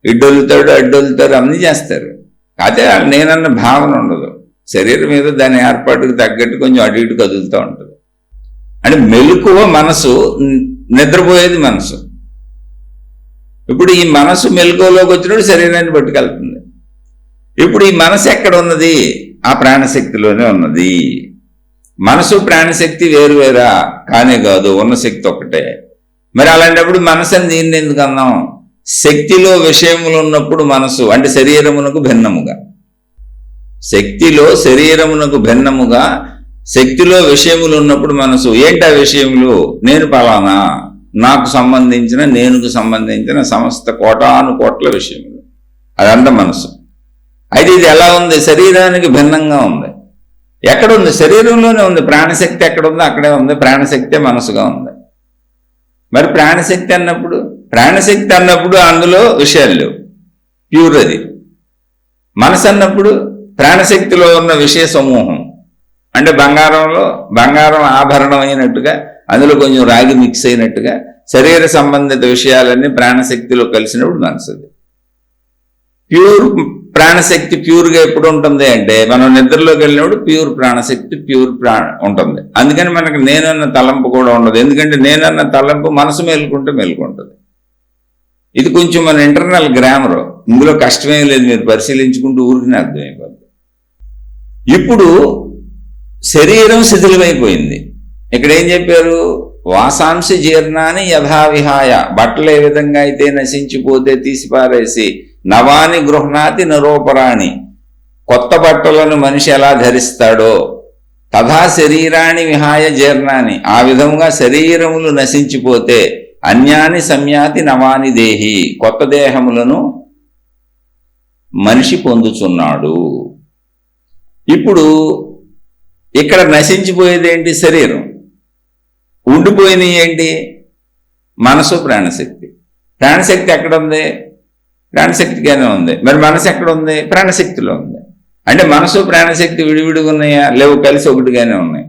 ఇడ్డొలుతాడు, అడ్డొలుతాడు, అన్నీ చేస్తారు. అయితే నేనన్న భావన ఉండదు. శరీరం మీద దాని ఏర్పాటుకు తగ్గట్టు కొంచెం అటు ఇటు కదులుతూ ఉంటుంది. అంటే మెలకువ మనసు, నిద్రపోయేది మనసు. ఇప్పుడు ఈ మనసు మెలకువలోకి వచ్చినప్పుడు శరీరాన్ని పట్టుకెళ్తుంది. ఇప్పుడు ఈ మనసు ఎక్కడ ఉన్నది? ఆ ప్రాణశక్తిలోనే ఉన్నది. మనసు ప్రాణశక్తి వేరువేరా? కానే కాదు, ఉన్న శక్తి ఒక్కటే. మరి అలాంటప్పుడు మనసు అని దీన్ని ఎందుకు అన్నాం? శక్తిలో విషయములు ఉన్నప్పుడు మనసు, అంటే శరీరమునకు భిన్నముగా, శక్తిలో శరీరమునకు భిన్నముగా శక్తిలో విషయములు ఉన్నప్పుడు మనసు. ఏంటి ఆ విషయములు? నేను పలానా, నాకు సంబంధించిన, నేనుకు సంబంధించిన సమస్త కోటాను కోట్ల విషయములు, అదంతా మనసు. అయితే ఇది ఎలా ఉంది? శరీరానికి భిన్నంగా ఉంది. ఎక్కడుంది? శరీరంలోనే ఉంది. ప్రాణశక్తి ఎక్కడుందో అక్కడే ఉంది. ప్రాణశక్తే మనసుగా ఉంది. మరి ప్రాణశక్తి అన్నప్పుడు, ప్రాణశక్తి అన్నప్పుడు అందులో విషయాలు లేవు, ప్యూర్ అది. మనసు అన్నప్పుడు ప్రాణశక్తిలో ఉన్న విషయ సమూహం, అంటే బంగారం ఆభరణం అయినట్టుగా, అందులో కొంచెం రాగి మిక్స్ అయినట్టుగా శరీర సంబంధిత విషయాలన్నీ ప్రాణశక్తిలో కలిసినప్పుడు మనసుది. ప్యూర్ ప్రాణశక్తి ప్యూర్గా ఎప్పుడు ఉంటుంది అంటే మనం నిద్రలోకి వెళ్ళినప్పుడు ప్యూర్ ప్రాణశక్తి ప్యూర్ ఉంటుంది. అందుకని మనకు నేనన్న తలంపు కూడా ఉండదు. ఎందుకంటే నేనన్న తలంపు మనసు మేలుకుంటుంది. ఇది కొంచెం మన ఇంటర్నల్ గ్రామర్, ఇందులో కష్టమేం లేదు. మీరు పరిశీలించుకుంటూ ఊరికి అర్థమైపోతుంది. ఇప్పుడు శరీరం శిథిలమైపోయింది. ఇక్కడ ఏం చెప్పారు? వాసాంశ జీర్ణాన్ని యథావిహాయ, బట్టలు ఏ విధంగా అయితే నశించిపోతే తీసిపారేసి నవాని గృహ్ణాతి నరోపరాణి, కొత్త బట్టలను మనిషి ఎలా ధరిస్తాడో తథా శరీరాన్ని విహాయ జీర్ణాన్ని, ఆ విధంగా శరీరములు నశించిపోతే అన్యాని సంయాతి నవాని దేహి, కొత్త దేహములను మనిషి పొందుచున్నాడు. ఇప్పుడు ఇక్కడ నశించిపోయేది ఏంటి? శరీరం. ఉండిపోయినవి ఏంటి? మనసు, ప్రాణశక్తి. ప్రాణశక్తి ఎక్కడ ఉంది? ప్రాణశక్తిగానే ఉంది. మరి మనసు ఎక్కడ ఉంది? ప్రాణశక్తిలో ఉంది. అంటే మనసు ప్రాణశక్తి విడివిడిగా ఉన్నాయా? లేవు, కలిసి ఒకటిగానే ఉన్నాయి.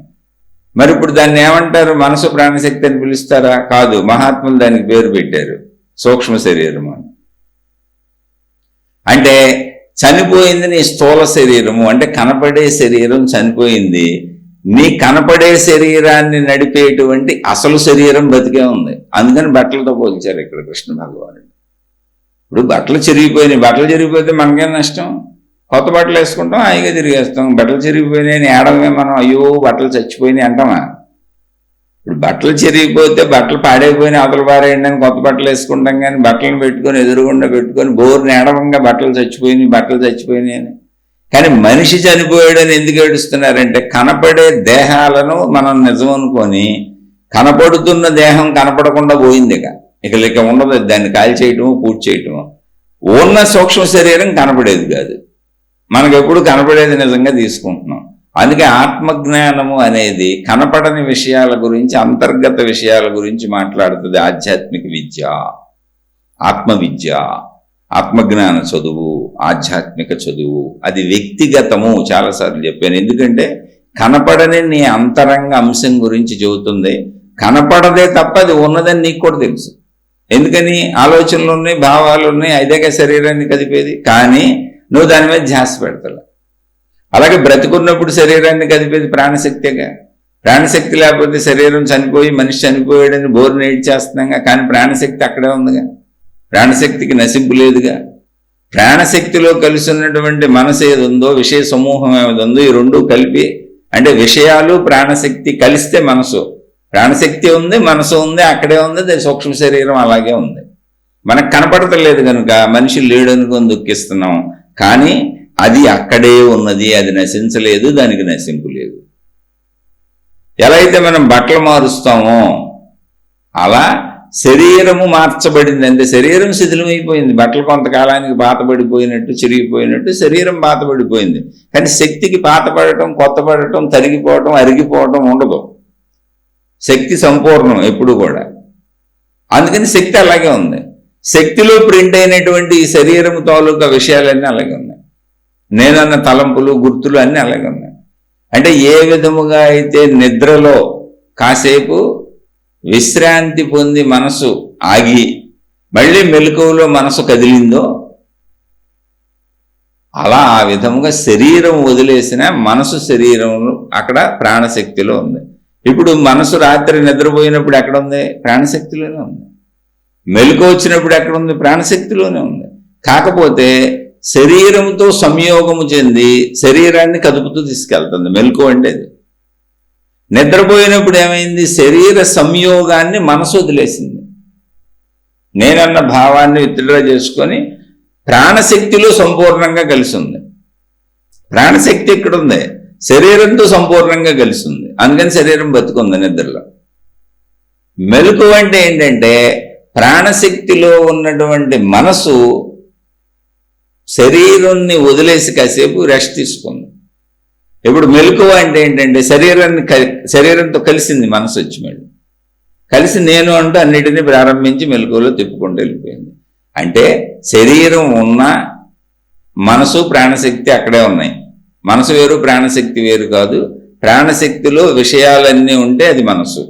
మరి ఇప్పుడు దాన్ని ఏమంటారు? మనసు ప్రాణశక్తి అని పిలుస్తారా? కాదు, మహాత్ములు దానికి పేరు పెట్టారు, సూక్ష్మ శరీరం అని. అంటే చనిపోయింది నీ స్థూల శరీరము, అంటే కనపడే శరీరం చనిపోయింది. నీ కనపడే శరీరాన్ని నడిపేటువంటి అసలు శరీరం బతికే ఉంది. అందుకని బట్టలతో పోల్చారు ఇక్కడ కృష్ణ భగవానుడు. ఇప్పుడు బట్టలు చిరిగిపోతే మనకేం నష్టం? కొత్త బట్టలు వేసుకుంటాం, హాయిగా తిరిగేస్తాం. బట్టలు చిరిగిపోయినాయని ఏడమే మనం, అయ్యో బట్టలు చచ్చిపోయినాయి అంటామా? ఇప్పుడు బట్టలు చిరిగిపోతే, బట్టలు పాడైపోయినాయి అవతల పారేయండి అని కొత్త బట్టలు వేసుకుంటాం. కానీ బట్టలను పెట్టుకొని ఎదురుగుండా పెట్టుకొని బోర్ని ఏడవంగా బట్టలు చచ్చిపోయినాయి అని. కానీ మనిషి చనిపోయాడని ఎందుకు ఏడుస్తున్నారంటే కనపడే దేహాలను మనం నిజం అనుకొని కనపడుతున్న దేహం కనపడకుండా పోయింది. ఇక ఉండదు, దాన్ని కాల్ చేయటము, పూర్తి చేయటము. ఉన్న సూక్ష్మ శరీరం కనపడేది కాదు, మనకు ఎప్పుడు కనపడేది నిజంగా తీసుకుంటున్నాం. అందుకే ఆత్మజ్ఞానము అనేది కనపడని విషయాల గురించి, అంతర్గత విషయాల గురించి మాట్లాడుతుంది. ఆధ్యాత్మిక విద్య, ఆత్మవిద్య, ఆత్మజ్ఞాన చదువు, ఆధ్యాత్మిక చదువు, అది వ్యక్తిగతము. చాలాసార్లు చెప్పాను. ఎందుకంటే కనపడని నీ అంతరంగ అంశం గురించి చెబుతుంది. కనపడదే తప్ప అది ఉన్నదని నీకు కూడా తెలుసు. ఎందుకని? ఆలోచనలు ఉన్నాయి, భావాలు ఉన్నాయి, అదేగా శరీరాన్ని కదిపేది. కానీ నువ్వు దాని మీద ధ్యాస పెడతావు. అలాగే బ్రతికున్నప్పుడు శరీరాన్ని కదిపేది ప్రాణశక్తిగా. ప్రాణశక్తి లేకపోతే శరీరం చనిపోయి మనిషి చనిపోయాడని బోరుని ఏడ్చేస్తున్నాగా. కానీ ప్రాణశక్తి అక్కడే ఉందిగా, ప్రాణశక్తికి నశింపు లేదుగా. ప్రాణశక్తిలో కలిసి ఉన్నటువంటి మనసు ఏది ఉందో, విషయ సమూహం ఏది ఉందో, ఈ రెండు కలిపి, అంటే విషయాలు ప్రాణశక్తి కలిస్తే మనసు. ప్రాణశక్తి ఉంది, మనసు ఉంది, అక్కడే ఉంది. సూక్ష్మ శరీరం అలాగే ఉంది. మనకు కనపడతలేదు కనుక మనిషి లేడనుకొని దుఃఖిస్తున్నాం. కానీ అది అక్కడే ఉన్నది, అది నశించలేదు, దానికి నశింపు లేదు. ఎలా అయితే మనం బట్టలు మారుస్తామో అలా శరీరము మార్చబడింది. అంటే శరీరం శిథిలమైపోయింది. బట్టలు కొంతకాలానికి పాతబడిపోయినట్టు, చిరిగిపోయినట్టు శరీరం పాతబడిపోయింది. కానీ శక్తికి పాతపడటం, కొత్తపడటం, తరిగిపోవటం, అరిగిపోవటం ఉండదు. శక్తి సంపూర్ణం ఎప్పుడు కూడా. అందుకని శక్తి అలాగే ఉంది. శక్తిలో ప్రింట్ అయినటువంటి ఈ శరీరం తాలూకా విషయాలన్నీ అలాగే ఉన్నాయి. నేనన్న తలంపులు, గుర్తులు అన్నీ అలాగే ఉన్నాయి. అంటే ఏ విధముగా అయితే నిద్రలో కాసేపు విశ్రాంతి పొంది మనసు ఆగి మళ్ళీ మెలకువలో మనసు కదిలిందో అలా ఆ విధముగా శరీరం వదిలేసిన మనసు శరీరంలో అక్కడ ప్రాణశక్తిలో ఉంది. ఇప్పుడు మనసు రాత్రి నిద్రపోయినప్పుడు ఎక్కడ ఉంది? ప్రాణశక్తిలోనే ఉంది. మెలకు వచ్చినప్పుడు ఎక్కడ ఉంది? ప్రాణశక్తిలోనే ఉంది. కాకపోతే శరీరంతో సంయోగము చెంది శరీరాన్ని కదుపుతూ తీసుకెళ్తుంది మెలకు. అంటే అది నిద్రపోయినప్పుడు ఏమైంది? శరీర సంయోగాన్ని మనసు వదిలేసింది. నేనన్న భావాన్ని విత్డ్రా చేసుకొని ప్రాణశక్తిలో సంపూర్ణంగా కలిసి ఉంది. ప్రాణశక్తి ఎక్కడుంది? శరీరంతో సంపూర్ణంగా కలిసి ఉంది. అందుకని శరీరం బతుకుంది నిద్రలో. మెలకు అంటే ఏంటంటే ప్రాణశక్తిలో ఉన్నటువంటి మనసు శరీరాన్ని వదిలేసి కాసేపు రెస్ట్ తీసుకుంది. ఇప్పుడు మెలకువ అంటే ఏంటంటే శరీరంతో కలిసింది మనసు వచ్చి మళ్ళీ కలిసి నేను అంటూ అన్నిటినీ ప్రారంభించి మెలకువలో తిప్పుకుంటూ వెళ్ళిపోయింది. అంటే శరీరం ఉన్న మనసు ప్రాణశక్తి అక్కడే ఉన్నాయి. మనసు వేరు, ప్రాణశక్తి వేరు కాదు. ప్రాణశక్తిలో విషయాలన్నీ ఉంటే అది మనసు.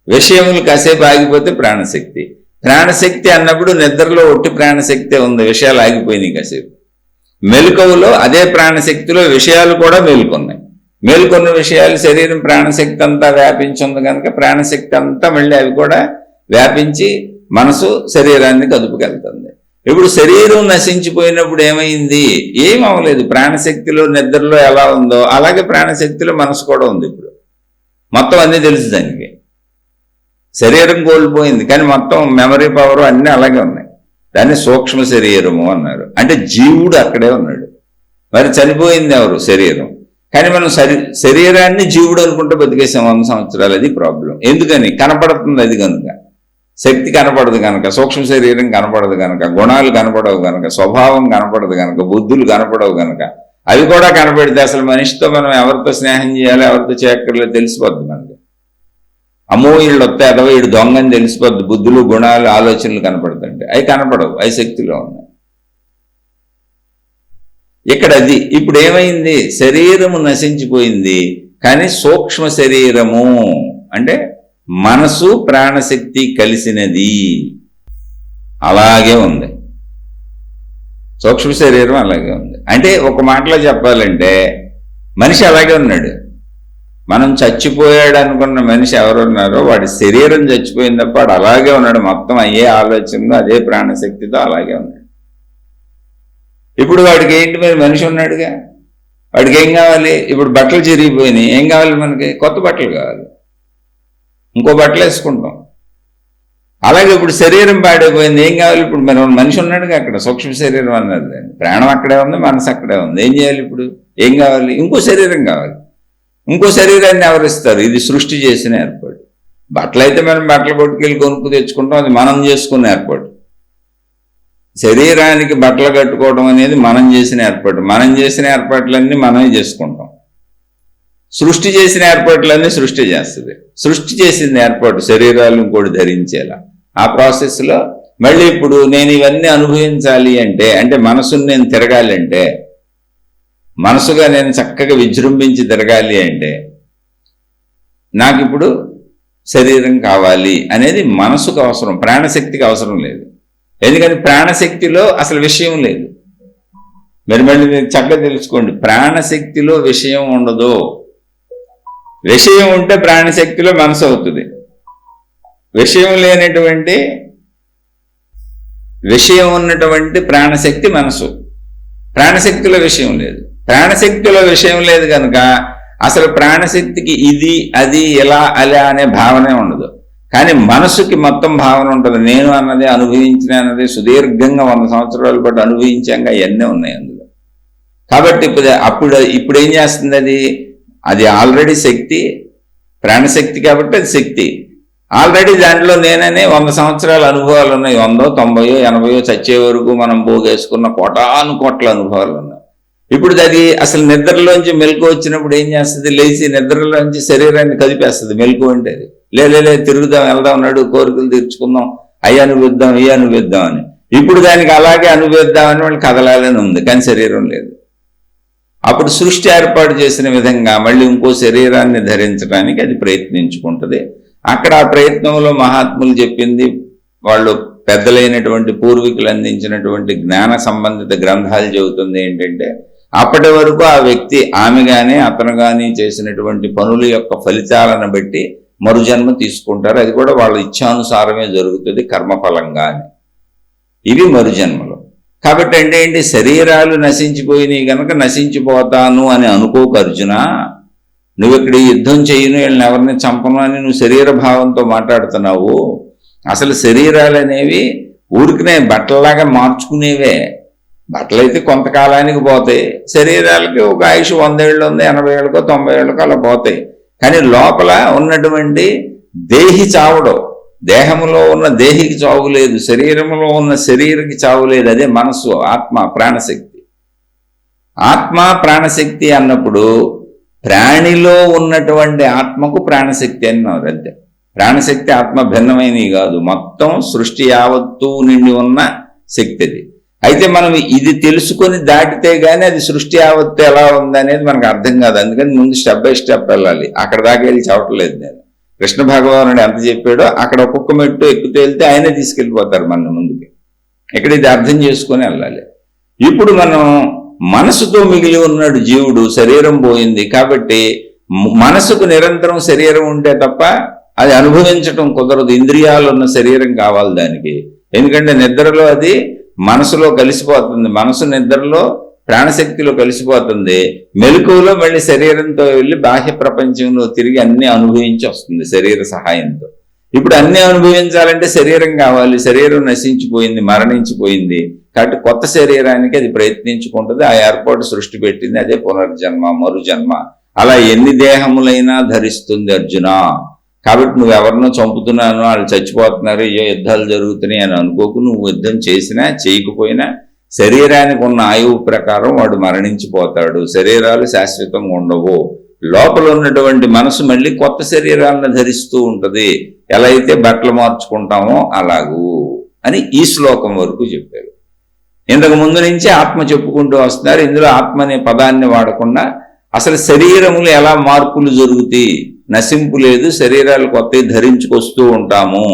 విషయములు కాసేపు ఆగిపోతే ప్రాణశక్తి. ప్రాణశక్తి అన్నప్పుడు నిద్రలో ఒట్టి ప్రాణశక్తి ఉంది, విషయాలు ఆగిపోయినాయి కాసేపు. మెలకువలో అదే ప్రాణశక్తిలో విషయాలు కూడా మేల్కొన్నాయి. మేల్కొన్న విషయాలు శరీరం ప్రాణశక్తి అంతా వ్యాపించింది కనుక ప్రాణశక్తి అంతా మళ్ళీ అవి కూడా వ్యాపించి మనసు శరీరాన్ని కదుపుకెళ్తుంది. ఇప్పుడు శరీరం నశించిపోయినప్పుడు ఏమైంది? ఏం అవ్వలేదు. ప్రాణశక్తిలో నిద్రలో ఎలా ఉందో అలాగే ప్రాణశక్తిలో మనసు కూడా ఉంది. ఇప్పుడు మొత్తం అన్నీ తెలుసు దానికి. శరీరం కోల్పోయింది కానీ మొత్తం మెమరీ పవర్ అన్నీ అలాగే ఉన్నాయి. దాన్ని సూక్ష్మ శరీరము అన్నారు. అంటే జీవుడు అక్కడే ఉన్నాడు. మరి చనిపోయింది ఎవరు? శరీరం. కానీ మనం శరీరాన్ని జీవుడు అనుకుంటూ బతికేసాం 100 సంవత్సరాలు. అది ప్రాబ్లం. ఎందుకని? కనపడుతుంది అది కనుక. శక్తి కనపడదు కనుక, సూక్ష్మ శరీరం కనపడదు కనుక, గుణాలు కనపడవు కనుక, స్వభావం కనపడదు కనుక, బుద్ధులు కనపడవు కనుక. అవి కూడా కనపడితే అసలు మనిషితో మనం ఎవరితో స్నేహం చేయాలి, ఎవరితో చేయక్కర్లేదు తెలిసిపోద్ది మనకి. అమ్మో వీళ్ళు వస్తే అథవా వీడు దొంగ అని తెలిసిపోద్ది. బుద్ధులు, గుణాలు, ఆలోచనలు కనపడుతుంటే అవి కనపడవు. అవి శక్తిలో ఉన్నాయి. ఇక్కడ అది ఇప్పుడు ఏమైంది? శరీరము నశించిపోయింది కానీ సూక్ష్మ శరీరము అంటే మనసు ప్రాణశక్తి కలిసినది అలాగే ఉంది. సూక్ష్మ శరీరం అలాగే ఉంది. అంటే ఒక మాటలో చెప్పాలంటే మనిషి అలాగే ఉన్నాడు. మనం చచ్చిపోయాడు అనుకున్న మనిషి ఎవరున్నారో వాడి శరీరం చచ్చిపోయిన తప్ప వాడు అలాగే ఉన్నాడు. మొత్తం అయ్యే ఆలోచనలో అదే ప్రాణశక్తితో అలాగే ఉన్నాడు. ఇప్పుడు వాడికి ఏంటి? మరి మనిషి ఉన్నాడుగా, వాడికి ఏం కావాలి? ఇప్పుడు బట్టలు చిరిగిపోయినాయి, ఏం కావాలి మనకి? కొత్త బట్టలు కావాలి, ఇంకో బట్టలు వేసుకుంటాం. అలాగే ఇప్పుడు శరీరం పాడైపోయింది, ఏం కావాలి? ఇప్పుడు మరి మనిషి ఉన్నాడుగా అక్కడ, సూక్ష్మ శరీరం అన్నది. ప్రాణం అక్కడే ఉంది, మనసు అక్కడే ఉంది. ఏం చేయాలి ఇప్పుడు? ఏం కావాలి? ఇంకో శరీరం కావాలి. ఇంకో శరీరాన్ని ఎవరిస్తారు? ఇది సృష్టి చేసిన ఏర్పాటు. బట్టలు అయితే మనం బట్టలు కొట్టుకెళ్ళి కొనుక్కు తెచ్చుకుంటాం, అది మనం చేసుకున్న ఏర్పాటు. శరీరానికి బట్టలు కట్టుకోవడం అనేది మనం చేసిన ఏర్పాటు. మనం చేసిన ఏర్పాట్లన్నీ మనమే చేసుకుంటాం. సృష్టి చేసిన ఏర్పాట్లన్నీ సృష్టి చేస్తుంది. సృష్టి చేసిన ఏర్పాటు శరీరాలు ఇంకోటి ధరించేలా. ఆ ప్రాసెస్లో మళ్ళీ ఇప్పుడు నేను ఇవన్నీ అనుభవించాలి అంటే మనసుని నేను తిరగాలి అంటే, మనసుగా నేను చక్కగా విజృంభించి తిరగాలి అంటే నాకు ఇప్పుడు శరీరం కావాలి అనేది మనసుకు అవసరం, ప్రాణశక్తికి అవసరం లేదు. ఎందుకని ప్రాణశక్తిలో అసలు విషయం లేదు. మళ్ళీ మీరు చక్కగా తెలుసుకోండి, ప్రాణశక్తిలో విషయం ఉండదు. విషయం ఉంటే ప్రాణశక్తిలో మనసు అవుతుంది. విషయం లేనటువంటి విషయం ఉన్నటువంటి ప్రాణశక్తి మనసు. ప్రాణశక్తిలో విషయం లేదు. ప్రాణశక్తిలో విషయం లేదు కనుక అసలు ప్రాణశక్తికి ఇది అది ఇలా అలా అనే భావనే ఉండదు. కానీ మనసుకి మొత్తం భావన ఉంటుంది. నేను అన్నది, అనుభవించిన అన్నది, సుదీర్ఘంగా 100 సంవత్సరాల పాటు అనుభవించాక ఇవన్నీ ఉన్నాయి అందులో. కాబట్టి ఇప్పుడు ఏం చేస్తుంది? అది ఆల్రెడీ శక్తి, ప్రాణశక్తి కాబట్టి అది శక్తి. ఆల్రెడీ దాంట్లో నేననే 100 సంవత్సరాల అనుభవాలు ఉన్నాయి. 100, 90, 80 చచ్చే వరకు మనం పోగేసుకున్న కోట్ల అనుభవాలు ఉన్నాయి. ఇప్పుడు అది అసలు నిద్రలోంచి మెలకు వచ్చినప్పుడు ఏం చేస్తుంది? లేచి నిద్రలోంచి శరీరాన్ని కదిపేస్తుంది. మెలకు అంటే లే తిరుగుదాం, వెళ్దాం, ఉన్నాడు, కోరికలు తీర్చుకుందాం, అయ్యి అనుభవిద్దాం, ఇవి అనుభవిద్దాం అని. ఇప్పుడు దానికి అలాగే అనుభవిద్దామని వాళ్ళు కదలాలని ఉంది, కానీ శరీరం లేదు. అప్పుడు సృష్టి ఏర్పాటు చేసిన విధంగా మళ్ళీ ఇంకో శరీరాన్ని ధరించడానికి అది ప్రయత్నించుకుంటుంది. అక్కడ ఆ ప్రయత్నంలో మహాత్ములు చెప్పింది, వాళ్ళు పెద్దలైనటువంటి పూర్వీకులు అందించినటువంటి జ్ఞాన సంబంధిత గ్రంథాలు చెబుతుంది ఏంటంటే, అప్పటి వరకు ఆ వ్యక్తి, ఆమె కానీ అతను కానీ చేసినటువంటి పనుల యొక్క ఫలితాలను బట్టి మరుజన్మ తీసుకుంటారు. అది కూడా వాళ్ళ ఇచ్ఛానుసారమే జరుగుతుంది, కర్మఫలంగా. ఇవి మరుజన్మలు. కాబట్టి అంటే ఏంటి? శరీరాలు నశించిపోయినాయి కనుక నశించిపోతాను అని అనుకోకు అర్జున. నువ్వు ఇక్కడ యుద్ధం చేయను, వీళ్ళని ఎవరిని చంపను అని నువ్వు శరీర భావంతో మాట్లాడుతున్నావు. అసలు శరీరాలు అనేవి ఊరికినే బట్టలాగా మార్చుకునేవే. బట్టలు అయితే కొంతకాలానికి పోతాయి, శరీరాలకి ఒక ఆయుష్ 100 ఏళ్ళు ఉంది, 80 ఏళ్ళకో 90 ఏళ్ళకో అలా పోతాయి. కానీ లోపల ఉన్నటువంటి దేహి చావడం, దేహంలో ఉన్న దేహికి చావు లేదు, శరీరంలో ఉన్న శరీరకి చావు లేదు. అదే మనస్సు, ఆత్మ, ప్రాణశక్తి. ఆత్మ ప్రాణశక్తి అన్నప్పుడు ప్రాణిలో ఉన్నటువంటి ఆత్మకు ప్రాణశక్తి అన్నారు అంతే. ప్రాణశక్తి ఆత్మ భిన్నమైనవి కాదు, మొత్తం సృష్టి యావత్తు నిండి ఉన్న శక్తి అది. అయితే మనం ఇది తెలుసుకొని దాటితే గానీ అది సృష్టి యావత్తు ఎలా ఉందనేది మనకు అర్థం కాదు. అందుకని ముందు స్టెప్ బై స్టెప్ వెళ్ళాలి. అక్కడ దాకా వెళ్ళి చవటలేదు నేను. కృష్ణ భగవానుడు ఎంత చెప్పాడో అక్కడ ఒక్కొక్క మెట్టు ఎక్కుతూ వెళ్తే ఆయనే తీసుకెళ్ళిపోతారు మన ముందుకి. ఇక్కడ ఇది అర్థం చేసుకొని వెళ్ళాలి. ఇప్పుడు మనం మనసుతో మిగిలి ఉన్నాడు జీవుడు, శరీరం పోయింది కాబట్టి మనసుకు నిరంతరం శరీరం ఉంటే తప్ప అది అనుభవించటం కుదరదు. ఇంద్రియాలు ఉన్న శరీరం కావాలి దానికి. ఎందుకంటే నిద్రలో అది మనసులో కలిసిపోతుంది, మనసు నిద్రలో ప్రాణశక్తిలో కలిసిపోతుంది, మెలకువలో మళ్ళీ శరీరంతో వెళ్ళి బాహ్య ప్రపంచంలో తిరిగి అన్ని అనుభవించి వస్తుంది శరీర సహాయంతో. ఇప్పుడు అన్ని అనుభవించాలంటే శరీరం కావాలి. శరీరం నశించిపోయింది, మరణించిపోయింది. కాబట్టి కొత్త శరీరానికి అది ప్రయత్నించుకుంటుంది. ఆ ఏర్పాటు సృష్టి పెట్టింది, అదే పునర్జన్మ, మరుజన్మ. అలా ఎన్ని దేహములైనా ధరిస్తుంది అర్జున. కాబట్టి నువ్వెవరినో చంపుతున్నాను, వాళ్ళు చచ్చిపోతున్నారు, ఏ యుద్ధాలు జరుగుతున్నాయి అని అనుకోకు. నువ్వు యుద్ధం చేసినా చేయకపోయినా శరీరానికి ఉన్న ఆయువు ప్రకారం వాడు మరణించిపోతాడు. శరీరాలు శాశ్వతంగా ఉండవు. లోపల ఉన్నటువంటి మనసు మళ్ళీ కొత్త శరీరాలను ధరిస్తూ ఉంటుంది. ఎలా అయితే బట్టలు మార్చుకుంటామో అలాగూ అని ఈ శ్లోకం వరకు చెప్పారు. ఇంతకు ముందు నుంచి ఆత్మ చెప్పుకుంటూ వస్తున్నారు. ఇందులో ఆత్మ అనే పదాన్ని వాడకుండా అసలు శరీరములు ఎలా మార్పులు జరుగుతాయి, నశింపు లేదు, శరీరాలు కొత్తవి ధరించుకొస్తూ ఉంటాము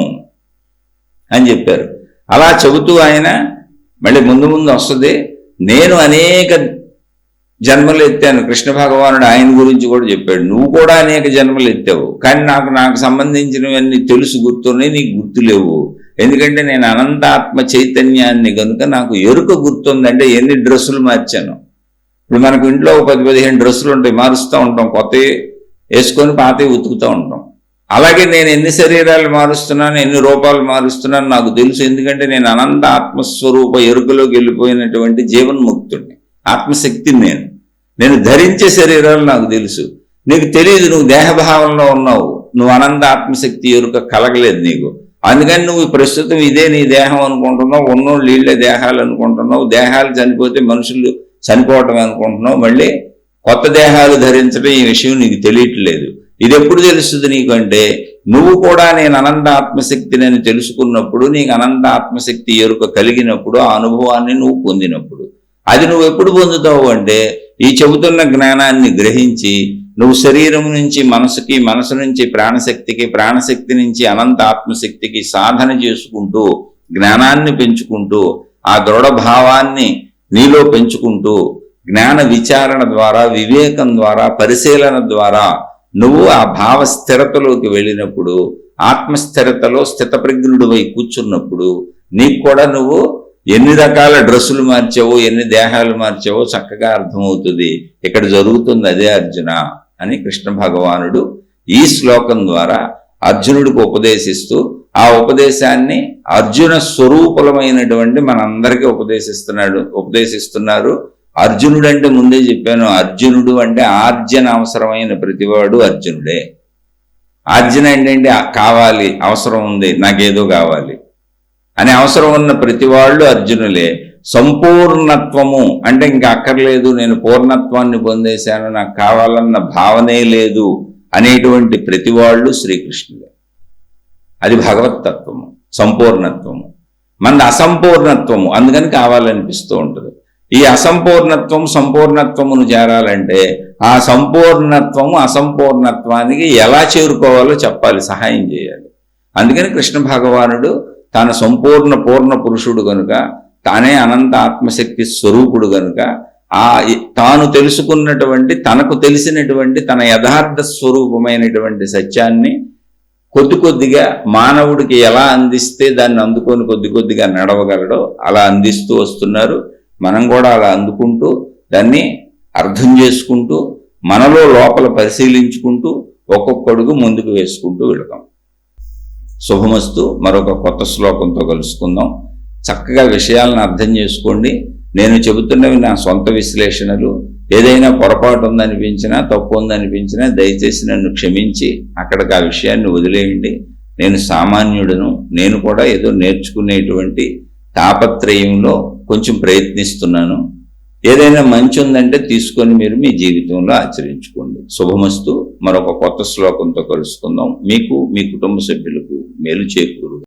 అని చెప్పారు. అలా చెబుతూ ఆయన మళ్ళీ ముందు వస్తుంది. నేను అనేక జన్మలు ఎత్తాను. కృష్ణ భగవానుడు ఆయన గురించి కూడా చెప్పాడు. నువ్వు కూడా అనేక జన్మలు ఎత్తావు, కానీ నాకు సంబంధించినవన్నీ తెలుసు, గుర్తున్నాయి, నీకు గుర్తులేవు. ఎందుకంటే నేను అనంత ఆత్మ చైతన్యాన్ని కనుక నాకు ఎరుక గుర్తుందంటే ఎన్ని డ్రెస్సులు మార్చాను. ఇప్పుడు మనకు ఇంట్లో 10-15 డ్రెస్సులు ఉంటాయి, మారుస్తూ ఉంటాం, కొత్తవి వేసుకొని పాతవి ఉతుకుతూ ఉంటాం. అలాగే నేను ఎన్ని శరీరాలు మారుస్తున్నాను, ఎన్ని రూపాలు మారుస్తున్నాను నాకు తెలుసు. ఎందుకంటే నేను అనంత ఆత్మస్వరూప ఎరుకలోకి వెళ్ళిపోయినటువంటి జీవన్ముక్తుడిని, ఆత్మశక్తిని. నేను ధరించే శరీరాలు నాకు తెలుసు. నీకు తెలియదు, నువ్వు దేహభావంలో ఉన్నావు, నువ్వు అనంత ఆత్మశక్తి ఎరుక కలగలేదు నీకు. అందుకని నువ్వు ప్రస్తుతం ఇదే నీ దేహం అనుకుంటున్నావు, ఉన్నోళ్ళు వీళ్ళే దేహాలు అనుకుంటున్నావు, దేహాలు చనిపోతే మనుషులు చనిపోవటం అనుకుంటున్నావు, మళ్ళీ కొత్త దేహాలు ధరించడం ఈ విషయం నీకు తెలియట్లేదు. ఇది ఎప్పుడు తెలుస్తుంది నీకు అంటే, నువ్వు కూడా నేను అనంత ఆత్మశక్తిని అని తెలుసుకున్నప్పుడు, నీకు అనంత ఆత్మశక్తి ఎరుక కలిగినప్పుడు, ఆ అనుభవాన్ని నువ్వు పొందినప్పుడు. అది నువ్వు ఎప్పుడు పొందుతావు అంటే, ఈ చెబుతున్న జ్ఞానాన్ని గ్రహించి నువ్వు శరీరం నుంచి మనసుకి, మనసు నుంచి ప్రాణశక్తికి, ప్రాణశక్తి నుంచి అనంత ఆత్మశక్తికి సాధన చేసుకుంటూ జ్ఞానాన్ని పెంచుకుంటూ ఆ దృఢ భావాన్ని నీలో పెంచుకుంటూ జ్ఞాన విచారణ ద్వారా, వివేకం ద్వారా, పరిశీలన ద్వారా నువ్వు ఆ భావ స్థిరతలోకి వెళ్ళినప్పుడు, ఆత్మస్థిరతలో స్థితప్రజ్ఞుడివై కూర్చున్నప్పుడు నీకు కూడా నువ్వు ఎన్ని రకాల డ్రెస్సులు మార్చావో, ఎన్ని దేహాలు మార్చావో చక్కగా అర్థమవుతుంది. ఇక్కడ జరుగుతుంది అదే అర్జున అని కృష్ణ భగవానుడు ఈ శ్లోకం ద్వారా అర్జునుడికి ఉపదేశిస్తూ, ఆ ఉపదేశాన్ని అర్జున స్వరూపులమైనటువంటి మనందరికీ ఉపదేశిస్తున్నారు. అర్జునుడు అంటే ముందే చెప్పాను, అర్జునుడు అంటే ఆర్జన అవసరమైన ప్రతివాడు అర్జునుడే. ఆర్జన ఏంటంటే కావాలి, అవసరం ఉంది, నాకేదో కావాలి అని అవసరం ఉన్న ప్రతి వాళ్ళు అర్జునులే. సంపూర్ణత్వము అంటే ఇంకా అక్కర్లేదు, నేను పూర్ణత్వాన్ని పొందేశాను, నాకు కావాలన్న భావనే లేదు అనేటువంటి ప్రతి వాళ్ళు శ్రీకృష్ణులే. అది భగవత్తత్వము, సంపూర్ణత్వము. మనది అసంపూర్ణత్వము, అందుకని కావాలనిపిస్తూ ఉంటుంది. ఈ అసంపూర్ణత్వం సంపూర్ణత్వమును చేరాలంటే ఆ సంపూర్ణత్వము అసంపూర్ణత్వానికి ఎలా చేరుకోవాలో చెప్పాలి, సహాయం చేయాలి. అందుకని కృష్ణ భగవానుడు తాను సంపూర్ణ పూర్ణ పురుషుడు గనుక, తానే అనంత ఆత్మశక్తి స్వరూపుడు గనుక, తాను తెలుసుకున్నటువంటి, తనకు తెలిసినటువంటి తన యథార్థ స్వరూపమైనటువంటి సత్యాన్ని కొద్దిగా మానవుడికి ఎలా అందిస్తే దాన్ని అందుకొని కొద్దిగా నడవగలడో అలా అందిస్తూ వస్తున్నారు. మనం కూడా అలా అందుకుంటూ, దాన్ని అర్థం చేసుకుంటూ, మనలో లోపల పరిశీలించుకుంటూ ఒక్కొక్కడుగు ముందుకు వేసుకుంటూ వెళతాం. శుభమస్తు. మరొక కొత్త శ్లోకంతో కలుసుకుందాం. చక్కగా విషయాలను అర్థం చేసుకోండి. నేను చెబుతున్నవి నా సొంత విశ్లేషణలు. ఏదైనా పొరపాటు ఉందనిపించినా, తప్పు ఉందనిపించినా దయచేసి నన్ను క్షమించి అక్కడికి ఆ విషయాన్ని వదిలేయండి. నేను సామాన్యుడను. నేను కూడా ఏదో నేర్చుకునేటువంటి తాపత్రయంలో కొంచెం ప్రయత్నిస్తున్నాను. ఏదైనా మంచి ఉందంటే తీసుకొని మీరు మీ జీవితంలో ఆచరించుకోండి. శుభమస్తు. మరొక కొత్త శ్లోకంతో కలుసుకుందాం. మీకు, మీ కుటుంబ సభ్యులకు మేలు చేకూరు.